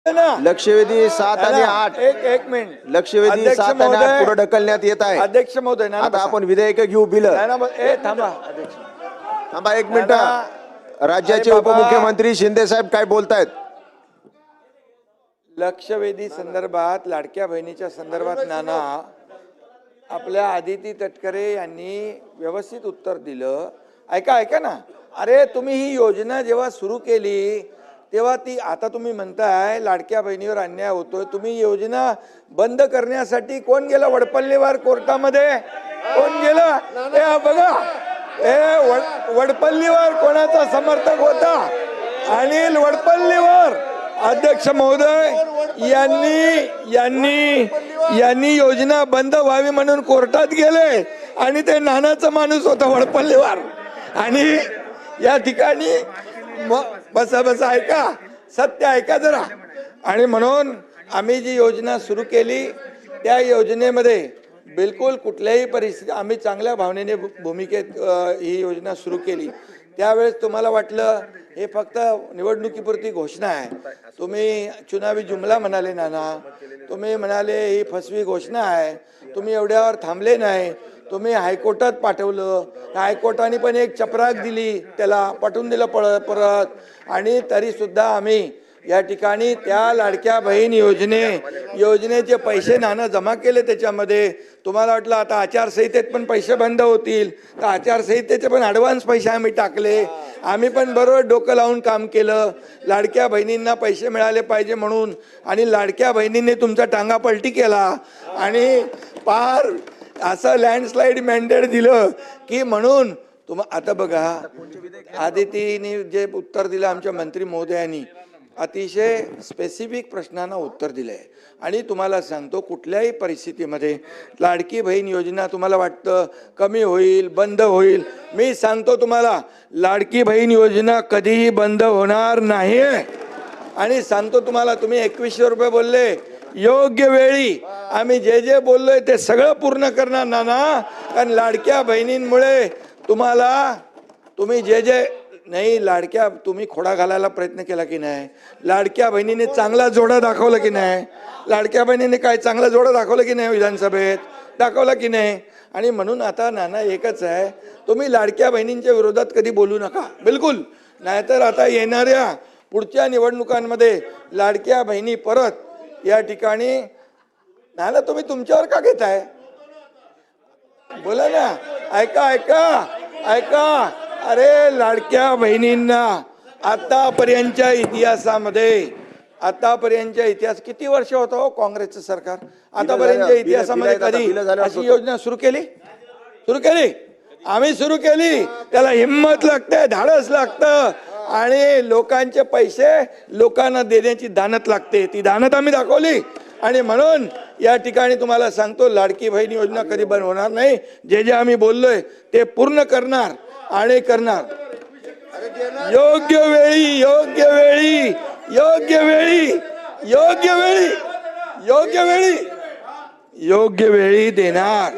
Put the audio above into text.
लक्षवेधी 7 आणि 8 एक मिनिट लक्षवेधी 7 आणि 8 पुढे ढकलण्यात येत आहे. अध्यक्ष महोदय आता आपण विधेयक घेऊ बिल. थांबा अध्यक्ष थांबा एक मिनिट. राज्याचे उपमुख्यमंत्री शिंदे साहेब काय बोलतायत? लक्षवेधी संदर्भात लाडक्या बहिणीच्या संदर्भात नाना आपल्या आदिती तटकरे यांनी व्यवस्थित उत्तर दिलं. ऐका ना. अरे तुम्ही ही योजना जेव्हा सुरू केली तेव्हा ती आता तुम्ही म्हणताय लाडक्या बहिणीवर अन्याय होतोय. तुम्ही योजना बंद करण्यासाठी कोण गेला वडपल्लीवर कोर्टामध्ये? कोण गेला? हे बघा, वडपल्लीवर कोणाचा समर्थक होता? अनिल वडपल्लीवर. अध्यक्ष महोदय यांनी योजना बंद व्हावी म्हणून कोर्टात गेले आणि ते नानाचा माणूस होता वडपल्लीवर. आणि या ठिकाणी बसा ऐका, सत्य ऐका जरा. आणि म्हणून आम्ही जी योजना सुरू केली त्या योजनेमध्ये बिलकुल कुठल्याही परिस्थिती आम्ही चांगल्या भावनेने भूमिकेत ही योजना सुरू केली. त्यावेळेस तुम्हाला वाटलं हे फक्त निवडणुकीपुरती घोषणा आहे. तुम्ही चुनावी जुमला म्हणाले नाना, तुम्ही म्हणाले ही फसवी घोषणा आहे. तुम्ही एवढ्यावर थांबले नाही, तुम्ही हायकोर्टात पाठवलं. हायकोर्टाने पण एक चपराक दिली, त्याला पाठवून दिलं परत. आणि तरी सुद्धा आम्ही या ठिकाणी त्या लाडक्या बहीण योजनेचे पैसे नाना जमा केले. त्याच्यामध्ये तुम्हाला वाटलं आता आचारसंहितेत पण पैसे बंद होतील, तर आचारसंहितेचे पण ॲडव्हान्स पैसे आम्ही टाकले. आम्ही पण बरोबर डोकं लावून काम केलं, लाडक्या बहिणींना पैसे मिळाले पाहिजे म्हणून. आणि लाडक्या बहिणींनी तुमचा टांगा पलटी केला आणि पार असं लँडस्लाईड मॅन्डेट दिलं की म्हणून आता बघा आदितीने जे उत्तर दिलं आमच्या मंत्री महोदयांनी अतिशय स्पेसिफिक प्रश्नांना उत्तर दिलं आहे. आणि तुम्हाला सांगतो कुठल्याही परिस्थितीमध्ये लाडकी बहीण योजना तुम्हाला वाटतं कमी होईल, बंद होईल, मी सांगतो तुम्हाला लाडकी बहीण योजना कधीही बंद होणार नाही. आणि सांगतो तुम्हाला, तुम्ही 2100 रुपये बोलले, योग्य वेळी आम्ही जे जे बोललोय ते सगळं पूर्ण करणार नाना. कारण लाडक्या बहिणींमुळे तुम्ही जे नाही लाडक्या तुम्ही खोडा घालायला प्रयत्न केला की नाही? लाडक्या बहिणीने चांगला जोडा दाखवला की नाही? लाडक्या बहिणीने काय चांगला जोडा दाखवला की नाही? विधानसभेत दाखवला की नाही? आणि म्हणून आता नाना एकच आहे, तुम्ही लाडक्या बहिणींच्या विरोधात कधी बोलू नका बिलकुल. नाहीतर आता येणाऱ्या पुढच्या निवडणुकांमध्ये लाडक्या बहिणी परत या ठिकाणी नाना तुम्ही तुमच्यावर का घेताय? बोला ना. ऐका. अरे लाडक्या बहिणींना आतापर्यंतच्या इतिहास किती वर्ष होतं हो काँग्रेसचं सरकार? आतापर्यंतच्या इतिहासामध्ये कधी अशी योजना सुरू केली? आम्ही सुरू केली. त्याला हिंमत लागते, धाडस लागतं आणि लोकांचे पैसे लोकांना देण्याची दानत लागते. ती दानत आम्ही दाखवली. आणि म्हणून या ठिकाणी तुम्हाला सांगतो लाडकी बहीण योजना कधी बंद होणार नाही. जे आम्ही बोललोय ते पूर्ण करणार आणि करणार. योग्य वेळी देणार.